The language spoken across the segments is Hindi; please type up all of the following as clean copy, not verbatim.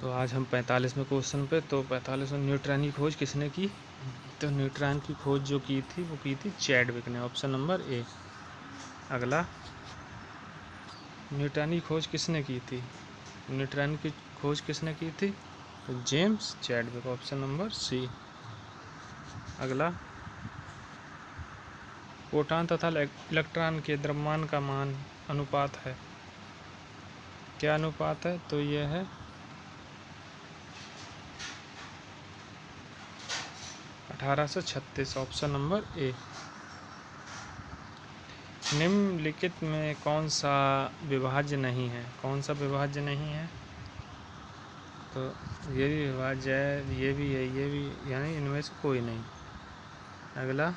तो आज हम 45वें क्वेश्चन पे। तो 45वें न्यूट्रॉन की खोज किसने की? तो न्यूट्रॉन की खोज जो की थी वो की थी चैडविक ने, ऑप्शन नंबर ए। अगला, न्यूट्रॉन की खोज किसने की थी? न्यूट्रॉन की खोज किसने की थी? तो James Chadwick, option number C. अगला, प्रोटॉन तथा इलेक्ट्रॉन के द्रव्यमान का मान अनुपात है, क्या अनुपात है? तो यह है 1836, ऑप्शन नंबर ए। निम्नलिखित में कौन सा विभाज्य नहीं है? कौन सा विभाज्य नहीं है? तो ये भी विभाज्य है, ये भी है, ये भी, यानी इनमें से कोई नहीं। अगला,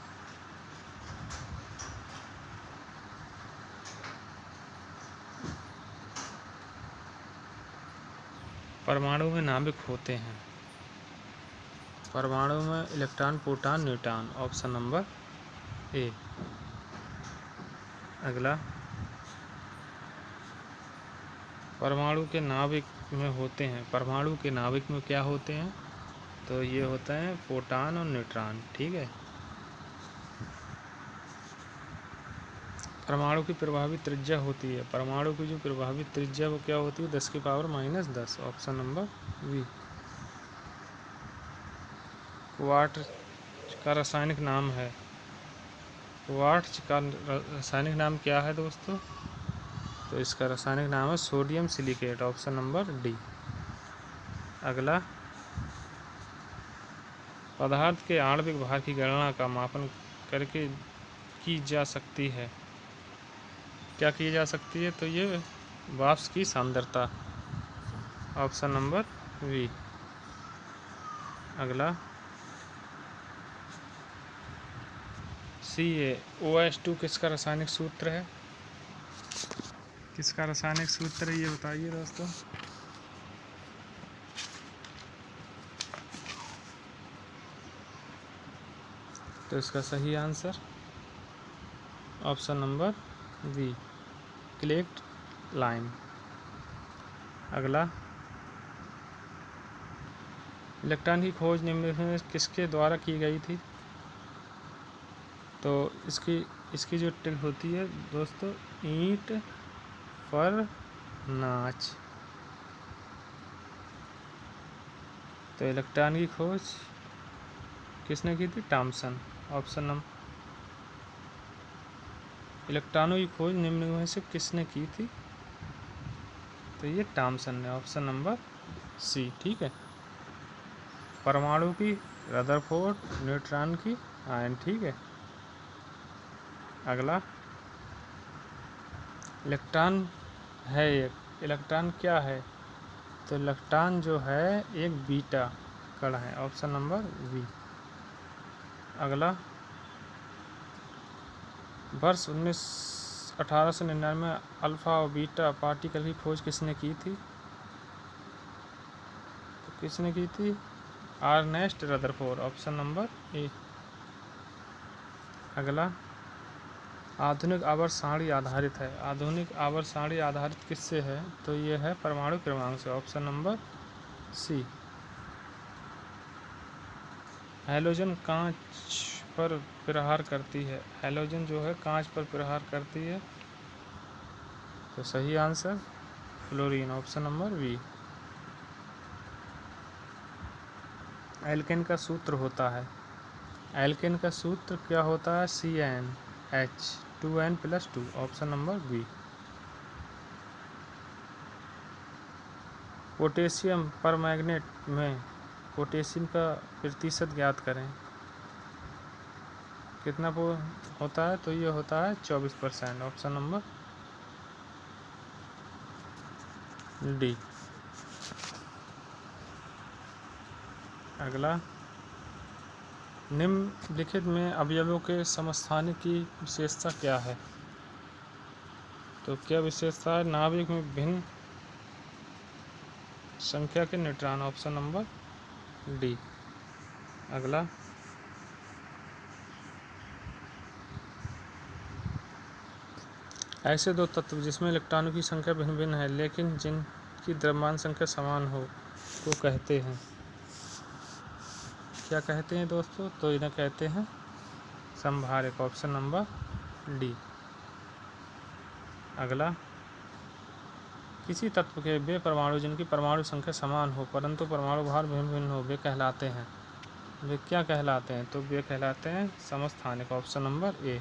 परमाणु में नाभिक होते हैं। परमाणु में electron, proton, neutron, option number A. अगला, परमाणु के नाभिक में होते हैं। परमाणु के नाभिक में क्या होते हैं? तो ये होते हैं प्रोटॉन और न्यूट्रॉन, ठीक है। परमाणु की प्रभावी त्रिज्या होती है, परमाणु की जो प्रभावी त्रिज्या वो क्या होती है? 10⁻⁻10, ऑप्शन नंबर बी। क्वार्ट्ज का रासायनिक नाम है, क्वार्ट्ज का रासायनिक नाम क्या है दोस्तों? तो इसका रासायनिक नाम है sodium silicate, option number D. अगला, पदार्थ के आणविक भार की गणना का मापन करके की जा सकती है, क्या की जा सकती है? तो ये वाष्प की सांद्रता, ऑप्शन नंबर बी। अगला, CaOH2 किसका रासायनिक सूत्र है? किसका रासायनिक सूत्र है ये बताइए दोस्तों। तो इसका सही आंसर ऑप्शन नंबर बी, क्लेट लाइन। अगला, इलेक्ट्रॉन की खोज निम्नलिखित में किसके द्वारा की गई थी? तो इसकी जो ट्रिक होती है दोस्तों, ईंट पर नाच। तो इलेक्ट्रॉन की खोज किसने की थी? Thomson, option number. इलेक्ट्रॉनों की खोज निम्न में से किसने की थी? तो ये थॉमसन ने, ऑप्शन नंबर सी, ठीक है। परमाणु की रदरफोर्ड, न्यूट्रॉन की आयन, ठीक है। अगला, इलेक्ट्रॉन है एक, इलेक्ट्रॉन क्या है? तो इलेक्ट्रॉन जो है एक बीटा कण है, ऑप्शन नंबर बी। अगला, वर्ष 1899 में अल्फा और बीटा पार्टिकल की खोज किसने की थी? तो किसने की थी? Ernest Rutherford, option number A. अगला, आधुनिक आवर्त सारणी आधारित है, आधुनिक आवर्त सारणी आधारित किससे है? तो ये है परमाणु क्रमांक से, ऑप्शन नंबर सी। हैलोजन कांच पर प्रहार करती है, हैलोजन जो है कांच पर प्रहार करती है। तो सही answer fluorine, option number B. Alkane का सूत्र होता है, एल्केन का सूत्र क्या होता है? CnH2n+2, option number B. Potassium permanganate में पोटेशियम का प्रतिशत ज्ञात करें, कितना होता है? तो ये होता है 24%, ऑप्शन नंबर डी। अगला, निम्नलिखित में अवयवों के समस्थानिक की विशेषता क्या है? तो क्या विशेषता है? नाभिक में भिन्न संख्या के न्यूट्रॉन, ऑप्शन नंबर डी। अगला, ऐसे दो तत्व जिसमें इलेक्ट्रॉनों की संख्या भिन्न भिन्न है लेकिन जिनकी जिनकी द्रव्यमान संख्या समान हो को कहते हैं, क्या कहते हैं दोस्तों? तो इन्हें कहते हैं समभारक, ऑप्शन नंबर डी। अगला, किसी तत्व के वे परमाणु जिनकी परमाणु संख्या समान हो परंतु परमाणु भार भिन्न भिन्न हो वे कहलाते हैं, वे क्या कहलाते हैं? तो वे कहलाते हैं समस्थानिक, ऑप्शन नंबर ए।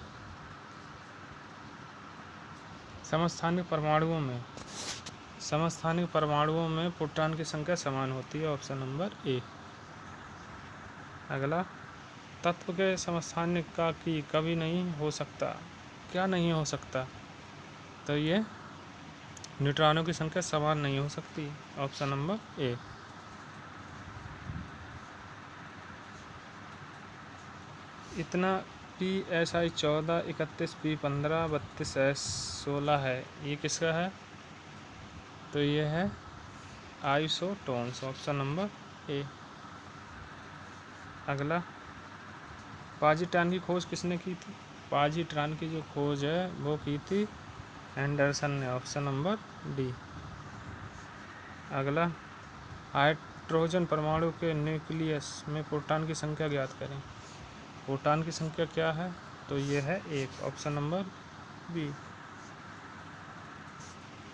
समस्थानिक परमाणुओं में प्रोटॉन की संख्या समान होती है, ऑप्शन नंबर ए। अगला, तत्व के समस्थानिक का की कभी नहीं हो सकता, क्या नहीं हो सकता? तो ये न्यूट्रॉनों की संख्या समान नहीं हो सकती, ऑप्शन नंबर ए। इतना PSI 14, 31 P15, 32 S16 है, ये किसका है? तो ये है आइसोटोन्स, ऑप्शन नंबर ए। अगला, पॉजिट्रॉन की खोज किसने की थी? पॉजिट्रॉन की जो खोज है वो की थी एंडरसन ने, ऑप्शन नंबर डी। अगला, हाइड्रोजन परमाणु के न्यूक्लियस में प्रोटॉन की संख्या ज्ञात करें। प्रोटॉन की संख्या क्या है? तो ये है 1, ऑप्शन नंबर बी।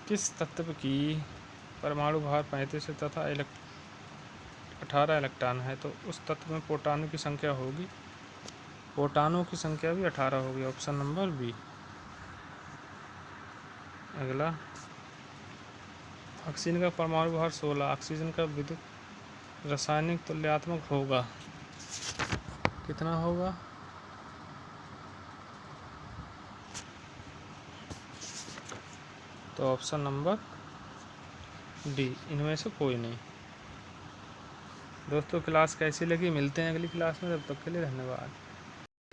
किस तत्व की परमाणु भार 35 तथा 18 इलेक्ट्रॉन है? तो उस तत्व में प्रोटॉनों की संख्या होगी, प्रोटॉनों की संख्या भी 18 होगी, ऑप्शन नंबर बी। अगला, ऑक्सीजन का परमाणु भार 16, ऑक्सीजन का विद्युत रासायनिक तुल्यात्मक होगा, कितना होगा? तो ऑप्शन नंबर डी, इनमें से कोई नहीं। दोस्तों क्लास कैसी लगी? मिलते हैं अगली क्लास में, तब तक के लिए धन्यवाद।